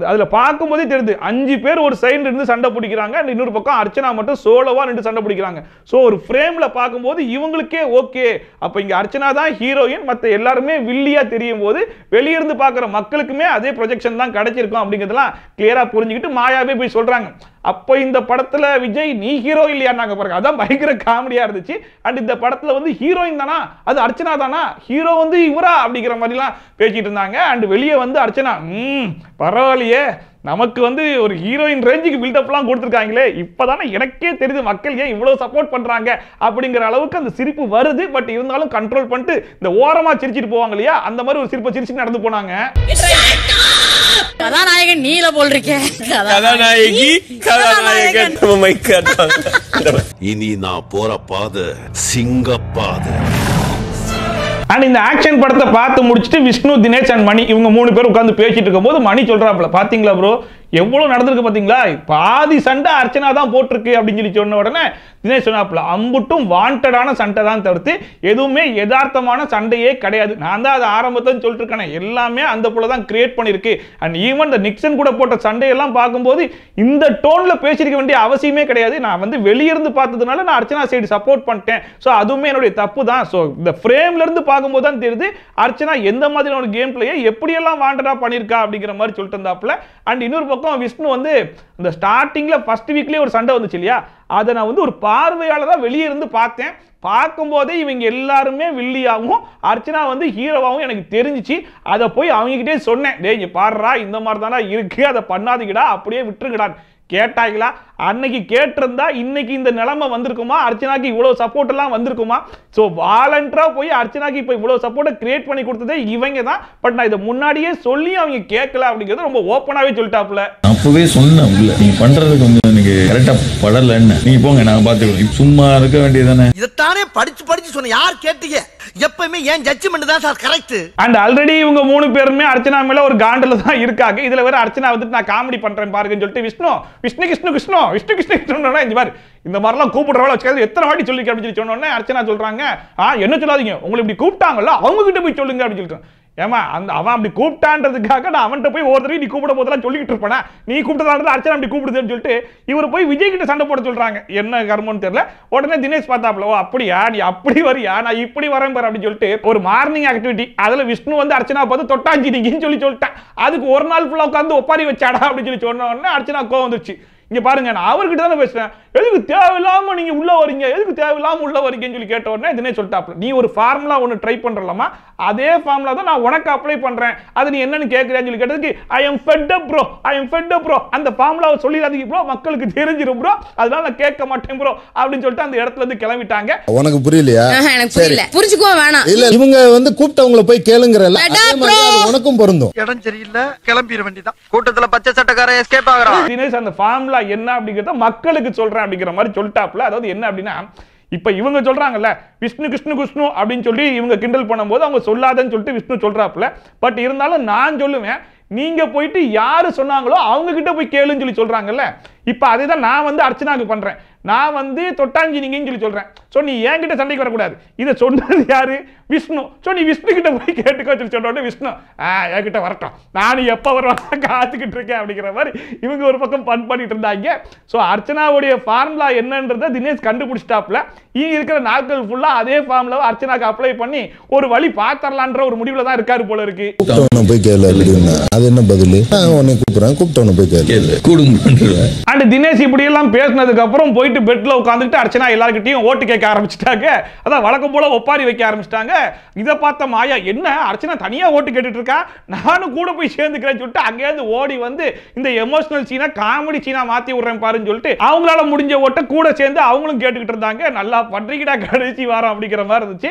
அதுல பார்க்கும்போதே தெரியுது 5 பேர் ஒரு சைடு இருந்து சண்டை பிடிக்கிறாங்க, இன்னொரு பக்கம் அர்ச்சனா மட்டும் சோலோவா நின்று சண்டை பிடிக்கிறாங்க. ஸோ ஒரு ஃப்ரேம்ல பார்க்கும்போது இவங்களுக்கே ஓகே, அப்ப இங்க அர்ச்சனா தான் ஹீரோயின், மற்ற எல்லாருமே வில்லியா தெரியும் போது வெளியிருந்து பார்க்குற மக்களுக்குமே அதே ப்ரொஜெக்ஷன் தான் கிடைச்சிருக்கும் அப்படிங்கிறதெல்லாம் கிளியரா புரிஞ்சுக்கிட்டு மாயாவே போய் சொல்றாங்க. அப்போ இந்த படத்துல விஜய் நீ ஹீரோ இல்லையா நாங்க பாருங்க, அதான் பயங்கர காமெடியா இருந்துச்சு. அண்ட் இந்த படத்துல வந்து ஹீரோயின் தானா, அது அர்ச்சனா தானா, ஹீரோ வந்து இவரா அப்படிங்கிற மாதிரிலாம் பேசிட்டு இருந்தாங்க. அண்ட் வெளியே வந்து அர்ச்சனா பரவாயில்லையே, நமக்கு வந்து ஒரு ஹீரோயின் ரேஞ்சுக்கு பில்டப்லாம் கொடுத்துருக்காங்களே, இப்போதானே எனக்கே தெரியுது மக்கள் ஏன் இவ்வளோ சப்போர்ட் பண்ணுறாங்க அப்படிங்கிற அளவுக்கு அந்த சிரிப்பு வருது. பட் இருந்தாலும் கண்ட்ரோல் பண்ணிட்டு இந்த ஓரமாக சிரிச்சிட்டு போவாங்க இல்லையா, அந்த மாதிரி ஒரு சிரிப்பை சிரிச்சு நடந்து போனாங்க. கதாநாயகன் நீல போல் இருக்கேன், இனி நான் போற பாதை சிங்கப்பாதை. அண்ட் இந்த ஆக்ஷன் படத்தை பார்த்து முடிச்சுட்டு விஷ்ணு, தினேஷ் அண்ட் மணி இவங்க 3 பேர் உட்காந்து பேசிட்டு இருக்கும்போது மணி சொல்றாப்ல, பாத்தீங்களா ப்ரோ எவ்வளவு நடந்திருக்கு பாத்தீங்களா, பாதி சண்டை அர்ச்சனா தான் போட்டிருக்கு அப்படின்னு சொல்லி சொன்ன உடனே தினேஷ் சொன்னாப்ல, அம்புட்டும் வாண்டடான சண்டை தான் தவிர்த்து எதுவுமே யதார்த்தமான சண்டையே கிடையாது, நான் தான் அதை ஆரம்பத்தில் சொல்லிட்டு இருக்கேன், எல்லாமே அந்த போல தான் கிரியேட் பண்ணிருக்கு. அண்ட் ஈவன் இந்த நிக்சன் கூட போட்ட சண்டையெல்லாம் பார்க்கும்போது இந்த டோன்ல பேசிருக்க வேண்டிய அவசியமே கிடையாது, நான் வந்து வெளியிருந்து பார்த்ததுனால நான் அர்ச்சனா சைடு சப்போர்ட் பண்ணிட்டேன், ஸோ அதுவுமே என்னுடைய தப்பு தான். ஸோ இந்த ஃப்ரேம்ல இருந்து பார்க்கும்போது தான் தெரியுது அர்ச்சனா எந்த மாதிரியான ஒரு கேம் பிளேயை எப்படியெல்லாம் வாண்டடா பண்ணியிருக்கா அப்படிங்கிற மாதிரி சொல்லிட்டு இருந்தாப்ல. அண்ட் இன்னொரு பக்கம் விஷ்ணு வந்து இந்த ஸ்டார்டிங்ல ஃபர்ஸ்ட் வீக்லயே ஒரு சண்டை வந்துச்சு இல்லையா, அதை நான் வந்து ஒரு பார்வையாளரா வெளியே இருந்து பார்த்தேன், பார்க்கும்போதே இவங்க எல்லாருமே வில்லியாகவும் அர்ச்சனா வந்து ஹீரோவாகவும் எனக்கு தெரிஞ்சிச்சு. அதை போய் அவங்க கிட்டே சொன்னேன், டேய் பாடுறா இந்த மாதிரி தானே இருக்கு, அதை பண்ணாதீங்கடா அப்படியே விட்டுருங்கடா. கேட்டாங்களா? அன்னைக்கு கேட்டிருந்தா இன்னைக்கு இந்த நிலைமை வந்திருக்குமா, அர்ச்சனாக்கு இவ்வளவு சப்போர்ட் எல்லாம் வந்திருக்குமா? சோ வாலண்டரா போய் அர்ச்சனாக்கு இப்ப இவ்வளவு சப்போர்ட் கிரியேட் பண்ணி கொடுத்ததே இவங்க தான். பட் நான் இதை முன்னாடியே சொல்லி அவங்க கேட்கல அப்படிங்கிறது ரொம்ப ஓப்பனாவே சொல்லிட்டாப்ல. அப்பவே சொன்னேன், நீங்க பண்றது கொஞ்சம் எனக்கு கரெக்டா படலன்னு, நீங்க போங்க நாங்க பாத்துக்கிறோம், சும்மா இருக்க வேண்டியதானே. இதைத்தானே படிச்சு சொன்ன, யார் கேட்டீங்க? எப்பவுமே ஏன் ஜட்ஜ்மெண்ட் தான் சார் கரெக்ட். அண்ட் ஆல்ரெடி இவங்க 3 பேருமே அர்ச்சனா மேல ஒரு காண்டல தான் இருக்காங்க. இதுல வேற அர்ச்சனா வந்துட்டு நான் காமெடி பண்றேன் பாருங்கன்னு சொல்லிட்டு விஷ்ணு இந்த மாதிரிலாம் கூப்பிடுறவள வச்சுக்காது எத்தனை வாட்டி சொல்லிக்க அப்படின்னு சொல்லி சொன்னோடனே அர்ச்சனா சொல்றாங்க, என்ன சொல்லாதீங்க, உங்களை இப்படி கூப்பிட்டாங்கல்ல அவங்க கிட்ட போய் சொல்லுங்க அப்படின்னு சொல்லிட்டு. ஏமா அந்த அவன் அப்படி கூப்பிட்டான்றதுக்காக நான் அவன்கிட்ட போய் ஒருத்தரையும் நீ கூப்பிட போதெல்லாம் சொல்லிக்கிட்டு இருப்பேனா, நீ கூப்பிட்டதால அர்ச்சனா அப்படி கூப்பிடுதுன்னு சொல்லிட்டு இவர் போய் விஜய் கிட்ட சண்டை போட சொல்றாங்க. என்ன கர்மம்னு தெரியல. உடனே தினேஷ் பார்த்தாப்ல, அப்படியா நீ அப்படி வரியா, நான் இப்படி வரேன் பாரு அப்படின்னு சொல்லிட்டு ஒரு மார்னிங் ஆக்டிவிட்டி அதுல விஷ்ணு வந்து அர்ச்சனா பார்த்து தொட்டாஞ்சிட்டீங்கன்னு சொல்லிட்டேன். அதுக்கு ஒரு நாள் ஃபுல்லா உட்காந்து ஒப்பாரி வச்சாடா அப்படின்னு சொல்லி சொன்ன உடனே அர்ச்சனா கோவம் வந்துருச்சு. இங்க பாருங்க, நான் அவர்கிட்ட தானே பேசுறேன், எதுக்கு தேவையில்லாம நீங்க உள்ள வரீங்க, எதுக்கு தேவையில்லாம உள்ள வரீங்கன்னு சொல்லி கேட்ட உடனே தினேஷ் சொல்லிட்டாப்ல, நீ ஒரு ஃபார்முலா ஒன்னு ட்ரை பண்றலாமா, அதே ஃபார்முலா தான் நான் உனக்கு அப்ளை பண்றேன், அது நீ என்னன்னு கேட்கறேன்னு சொல்லி கேட்டதுக்கு I am fed up bro, அந்த ஃபார்முலாவை சொல்லிடாதீங்க ப்ரோ, மக்களுக்கு தெரிஞ்சிரும் ப்ரோ, அதனால நான் கேட்க மாட்டேன் ப்ரோ அப்படின்னு சொல்லிட்டு அந்த இடத்துல இருந்து கிளம்பிட்டாங்க. உனக்கு புரியலையா? எனக்கு புரியல, புரிஞ்சுக்கோ வேணாம். இல்ல இவங்க வந்து கூப்பிட்டவங்கள போய் கேளுங்கறல, உனக்கும் பொருந்தும். இடம் சரியில்லை, கிளம்பிட வேண்டியதான். கூட்டத்துல பச்சை சட்டக்காரன் எஸ்கேப் ஆகுறான். தினேஷ் அந்த ஃபார்முலா என்ன அப்படிங்கறத மக்களுக்கு சொல்றேன் அப்படிங்கிற மாதிரி சொல்லிட்டாப்ல. அதாவது என்ன அப்படின்னா, இப்ப இவங்க சொல்றாங்கல்ல விஷ்ணு அப்படின்னு சொல்லி இவங்க கிண்டல் பண்ணும்போது அவங்க சொல்லாதன்னு சொல்லிட்டு விஷ்ணு சொல்றாப்ல. பட் இருந்தாலும் நான் சொல்லுவேன், நீங்க போயிட்டு யாரு சொன்னாங்களோ அவங்க கிட்ட போய் கேளுன்னு சொல்லி சொல்றாங்கல்ல. இப்ப அதே தான் நான் வந்து அர்ச்சனாக்கு பண்றேன். நான் வந்து தொட்டாஞ்சினிங்கன்னு சொல்லி சொல்றேன். ஸோ நீ என்கிட்ட சண்டைக்கு வரக்கூடாது. இதை சொன்னது யாரு? விஷ்ணு. ஸோ நீ விஷ்ணு கிட்ட போய் கேட்டுக்கோ சொல்லி சொன்ன விஷ்ணு என்கிட்ட வரட்டும், நான் எப்போ வருவாங்க காத்துக்கிட்டு இருக்கேன் அப்படிங்கிற மாதிரி இவங்க ஒரு பக்கம் பண் பண்ணிட்டு இருந்தாங்க. ஸோ அர்ச்சனாவுடைய ஃபார்முலா என்னன்றதை தினேஷ் கண்டுபிடிச்சிட்டாப்ல. இனி இருக்கிற நாட்கள் ஃபுல்லா அதே ஃபார்முலாவை அர்ச்சனாக்கு அப்ளை பண்ணி ஒரு வழி பார்த்தரலான்ற ஒரு முடிவுல தான் இருக்காரு போல இருக்கு. போய் கேளு, அது என்ன பதில்? உன்னை கூப்பிடுறேன், கூப்பிட்டவன போய் கேளு. அண்ட் தினேஷ் இப்படி எல்லாம் பேசினதுக்கு அப்புறம் போயிட்டு பெட்ல உட்காந்துட்டு அர்ச்சனா எல்லார்கிட்டையும் ஓட்டு கேட்க ஆரம்பிச்சிட்டாங்க. அதான் வழக்கம் போல ஒப்பாரி வைக்க ஆரம்பிச்சிட்டாங்க. இதை பார்த்த மாயா, என்ன அர்ச்சனா தனியா ஓட்டு கேட்டுட்டு இருக்கா, நானும் கூட போய் சேர்ந்துக்கிறேன்னு சொல்லிட்டு அங்கேயிருந்து ஓடி வந்து இந்த எமோஷனல் சீனா காமெடி சீனா மாத்தி விடுறேன் பாருன்னு சொல்லிட்டு அவங்களால முடிஞ்ச ஓட்ட கூட சேர்ந்து அவங்களும் கேட்டுக்கிட்டு இருந்தாங்க. நல்லா பண்றீங்கடா கடைசி வாரம் அப்படிங்கிற மாதிரி இருந்துச்சு.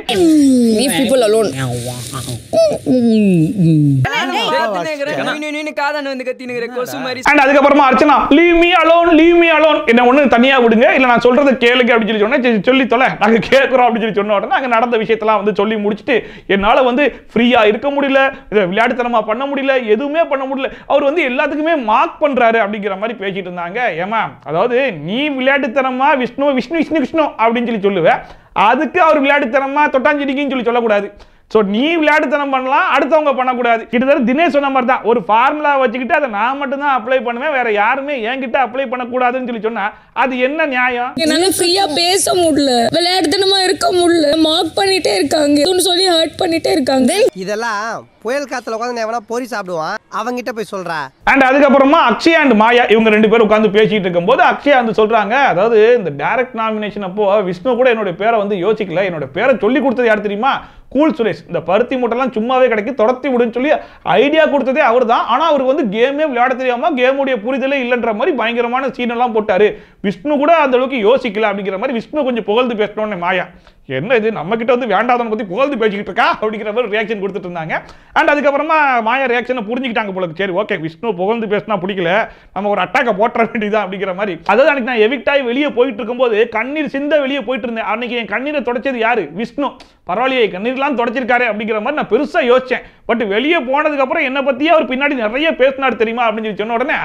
அதுக்கப்புறமா அர்ச்சனா லீவ் மீ அலோன், என்ன ஒண்ணு தனியா விடுங்க, இல்ல நான் சொல்றத கேளுங்க அப்படின்னு சொல்லி சொல்லி தொலை, நாங்க கேட்கிறோம் அப்படின்னு சொல்லி சொன்ன உடனே அங்க நடந்த விஷயத்தெல்லாம் வந்து சொல்லி முடிச்சுட்டு என்னால வந்து ஃப்ரீயா இருக்க முடியல, விளையாட்டுத்தனமா பண்ண முடியல, எதுவுமே பண்ண முடியல. அவர் வந்து எல்லாத்துக்குமே மார்க் பண்றாரு அப்படிங்கிற மாதிரி பேசிட்டு இருந்தாங்க. ஏமா, அதாவது நீ விளையாட்டுத்தனமா விஷ்ணு விஷ்ணு விஷ்ணு விஷ்ணு அப்படின்னு சொல்லி சொல்லுவேன், அதுக்கு அவர் விளையாட்டுத்தனமா தொட்டாஞ்சிடிக்குன்னு சொல்லி சொல்லக்கூடாது. ஸோ நீ விளையாட்டுத்தனம் பண்ணலாம், அடுத்தவங்க பண்ணக்கூடாது. கிட்டத்தட்ட தினேஷ் சொன்ன மாதிரி தான், ஒரு ஃபார்முலா வச்சுக்கிட்டு அதை நான் மட்டும் தான் அப்ளை பண்ணுவேன், வேற யாருமே என்கிட்ட அப்ளை பண்ணக்கூடாதுன்னு சொல்லி சொன்னா அது என்ன நியாயம்? என்னால ஃப்ரீயா பேச முடியல, விளையாட்டுத்தனமா இருக்க முடியல, மார்க் பண்ணிட்டே இருக்காங்க சொல்லி ஹர்ட் பண்ணிட்டே இருக்காங்க. இதெல்லாம் புயல் காத்துல உட்காந்து எவனா பொறி சாப்பிடுவான், அவங்கிட்ட போய் சொல்றா. அண்ட் அதுக்கப்புறமா அக்ஷயா அண்ட் மாயா இவங்க ரெண்டு பேரும் உட்காந்து பேசிட்டு இருக்கும்போது அக்ஷயா வந்து சொல்றாங்க, அதாவது இந்த டைரக்ட் நாமினேஷன் அப்போ விஷ்ணு கூட என்னோட பேரை வந்து யோசிக்கல, என்னோட பேரை சொல்லி கொடுத்தது யார் தெரியுமா? கூல் சுரேஷ். இந்த பருத்தி மூட்டைலாம் சும்மாவே கிடைக்கு, தொடர்த்தி விடுன்னு சொல்லி ஐடியா கொடுத்ததே அவர் தான். ஆனா அவருக்கு வந்து கேமே விளையாட தெரியாம கேமுடைய புரிதலே இல்லைன்ற மாதிரி பயங்கரமான சீன் எல்லாம் போட்டாரு. விஷ்ணு கூட அந்த அளவுக்கு யோசிக்கல அப்படிங்கிற மாதிரி விஷ்ணு கொஞ்சம் புகழ்ந்து பேசணும்னு மாயா, என்ன இது நம்ம கிட்ட வந்து வேண்டாதவனை பத்தி புகழ்ந்து பேசிக்கிட்டு இருக்கா அப்படிங்கிற மாதிரி ரியாக்ஷன் கொடுத்துட்டு இருந்தாங்க. அண்ட் அதுக்கப்புறமா மாயா ரியாக்ஷனை புரிஞ்சுக்கிட்டாங்க போல, சரி ஓகே விஷ்ணு புகழ்ந்து பேசினா பிடிக்கல, நம்ம ஒரு அட்டாக்கை போட்ட வேண்டியதான் அப்படிங்கிற மாதிரி. அதாவது அன்னைக்கு நான் எவிக்ட் ஆகி வெளியே போயிட்டு இருக்கும்போது கண்ணீர் சிந்த வெளியே போயிட்டு இருந்தேன். அன்னைக்கு என் கண்ணீரை தொடச்சது யாரு? விஷ்ணு. பரவாயில்லையே கண்ணீர்லாம் தொடச்சிருக்காரு அப்படிங்கிற மாதிரி நான் பெருசா யோசிச்சேன். பட் வெளியே போனதுக்கு அப்புறம் என்ன பத்தியே அவர் பின்னாடி நிறைய பேசினார் தெரியுமா அப்படின்னு சொல்லி சொன்ன உடனே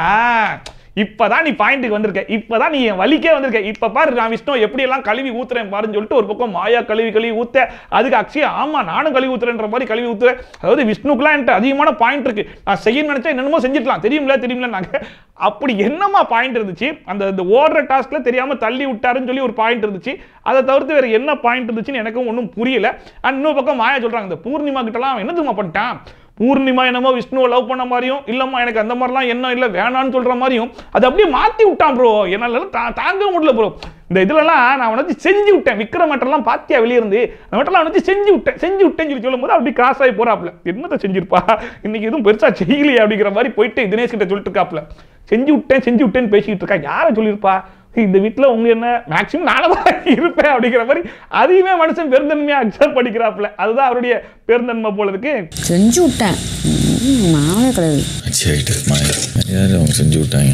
இப்பதான் நீ பாயிண்ட்டுக்கு வந்திருக்க, இப்பதான் நீ என் வலிக்கே வந்திருக்க, இப்ப பாரு நான் விஷ்ணு எப்படி எல்லாம் கழுவி ஊத்துறேன் பாருன்னு சொல்லிட்டு ஒரு பக்கம் மாயா கழுவி ஊத்த, அதுக்கு அக்ஷயா ஆமா நானும் கழுவி ஊத்துறேன்ற மாதிரி கழுவி ஊத்துறேன். அதாவது விஷ்ணுக்குலாம் என்கிட்ட அதிகமான பாயிண்ட் இருக்கு, நான் செய்ய நினைச்சா என்னென்னமோ செஞ்சிருக்கலாம், தெரியும்ல நாங்க அப்படி என்னமா பாயிண்ட் இருந்துச்சு, அந்த ஓடுற டாஸ்க்ல தெரியாம தள்ளி விட்டாருன்னு சொல்லி ஒரு பாயிண்ட் இருந்துச்சு. அதை தவிர்த்து வேற என்ன பாயிண்ட் இருந்துச்சுன்னு எனக்கும் ஒன்றும் புரியல. அண்ட் இன்னொரு பக்கம் மாயா சொல்றாங்க, இந்த பூர்ணிமா கிட்டலாம் என்ன தெரியுமா பண்ணிட்டான், பூர்ணிமா என்னமோ விஷ்ணுவை லவ் பண்ண மாதிரியும் இல்லம்மா எனக்கு அந்த மாதிரிலாம் என்ன இல்லை வேணான்னு சொல்ற மாதிரியும் அதை அப்படியே மாத்தி விட்டான் ப்ரோ. என்னால தாங்க முடியல ப்ரோ. இந்த இதுலலாம் நான் வந்து செஞ்சு விட்டேன், விக்ரம் மேட்டர்லாம் பாத்தியா வெளியே இருந்து அந்த மேட்டர்லாம் வந்து செஞ்சு விட்டேன் சொல்லி சொல்லும் போது அப்படி கிராஸ் ஆகி போறாப்ல, என்னத்தை செஞ்சிருப்பா இன்னைக்கு எதுவும் பெருசா செய்யலையே அப்படிங்கிற மாதிரி போயிட்டு தினேஷ் கிட்ட சொல்லிட்டு இருக்காப்ல, செஞ்சு விட்டேன்னு பேசிக்கிட்டு இருக்கா, யாரை சொல்லியிருப்பா? இந்த வீட்டில் உங்க என்ன மேக்சிமம் நானதான் இருப்பேன் அப்படிங்கிற மாதிரி அதையுமே மனுஷன் பெருந்தன்மையா அக்செப்ட் பண்ணிக்கிறாப்ல. அதுதான் அவருடைய பெருந்தன்மை போல இருக்கு. செஞ்சு விட்டேன் நானே கிடையாது, யாரு அவங்க செஞ்சு விட்டாங்க,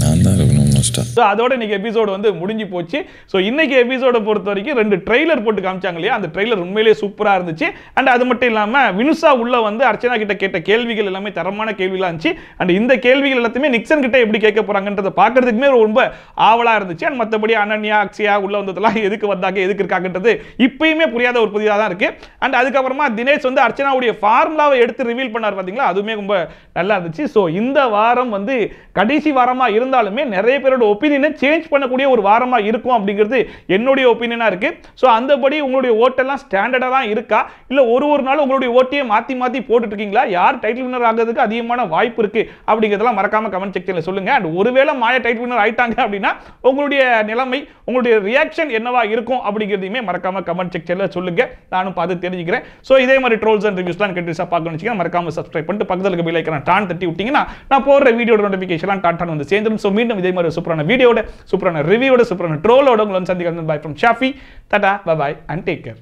நான் தான் இருக்கணும் மோஸ்டா. ஸோ அதோட இன்னைக்கு எபிசோடு வந்து முடிஞ்சு போச்சு. ஸோ இன்னைக்கு எபிசோட பொறுத்த வரைக்கும் 2 ட்ரெய்லர் போட்டு காமிச்சாங்க இல்லையா, அந்த ட்ரெய்லர் உண்மையிலேயே சூப்பராக இருந்துச்சு. அண்ட் அது மட்டும் இல்லாமல் வினுசா உள்ள வந்து அர்ச்சனா கிட்ட கேட்ட கேள்விகள் எல்லாமே தரமான கேள்விகளாக இருந்துச்சு. அண்ட் இந்த கேள்விகள் எல்லாத்தையுமே நிக்சன் கிட்ட எப்படி கேட்க போறாங்கன்றதை பார்க்கறதுக்குமே ரொம்ப ஆவலாக இருந்துச்சு. அண்ட் மற்றபடி அனன்யா அக்ஷயா உள்ள வந்ததெல்லாம் எதுக்கு வந்தாங்க எதுக்கு இருக்காங்கன்றது இப்பயுமே புரியாத ஒரு புதிதாக தான் இருக்கு. அண்ட் அதுக்கப்புறமா தினேஷ் வந்து அர்ச்சனாவுடைய ஃபார்முலாவை எடுத்து ரிவீல் பண்ணார் பார்த்தீங்களா, அதுவுமே ரொம்ப நல்லா இருந்துச்சு. ஸோ இந்த வாரம் வந்து கடைசி வாரமா இருந்தாலுமே நிறைய பேரோட ஒப்பீனியனை சேஞ்ச் பண்ணக்கூடிய ஒரு வாரமா இருக்கும் அப்படிங்கிறது என்னுடைய ஒப்பீனியனா இருக்கு. ஸோ அந்தபடி உங்களுடைய ஓட்டெல்லாம் ஸ்டாண்டர்டா தான் இருக்கா, இல்ல ஒரு நாள் உங்களுடைய ஓட்டையே மாத்தி போட்டுட்டு இருக்கீங்களா, யார் டைட்டில் வின்னர் ஆகிறதுக்கு அதிகமான வாய்ப்பு இருக்கு அப்படிங்கிறதெல்லாம் மறக்காம கமெண்ட் செக்ஷன்ல சொல்லுங்க. அண்ட் ஒருவேளை மாயா டைட்டில் வின்னர் ஆயிட்டாங்க அப்படின்னா உங்களுடைய நிலைமை உங்களுடைய ரியாக்ஷன் என்னவா இருக்கும் அப்படிங்கிறதையுமே மறக்காம கமெண்ட் செக்ஷன்ல சொல்லுங்க, நானும் பார்த்து தெரிஞ்சுக்கிறேன். ஸோ இதே மாதிரி ட்ரோல்ஸ் அண்ட் ரிவ்யூஸ்லாம் கண்டிப்பா பார்க்கணும்னு வச்சுக்கோங்க, மறக்காம சப்ஸ்கிரைப் பண்ணிட்டு பக்கத்துல இருக்க பெல் ஐகானை டான் தட்டி விட்டீங்கன்னா நான் போடுற வீடியோட நோட்டிஃபிகேஷன்லாம் டான் வந்து சேர்ந்துடும். ஸோ மீண்டும் இதே மாதிரி சூப்பரான வீடியோட சூப்பரான ரிவ்யூவோட சூப்பரான ட்ரோலோட உங்களை சந்திக்கிறேன். Bye from Shafi, tata bye bye and take care.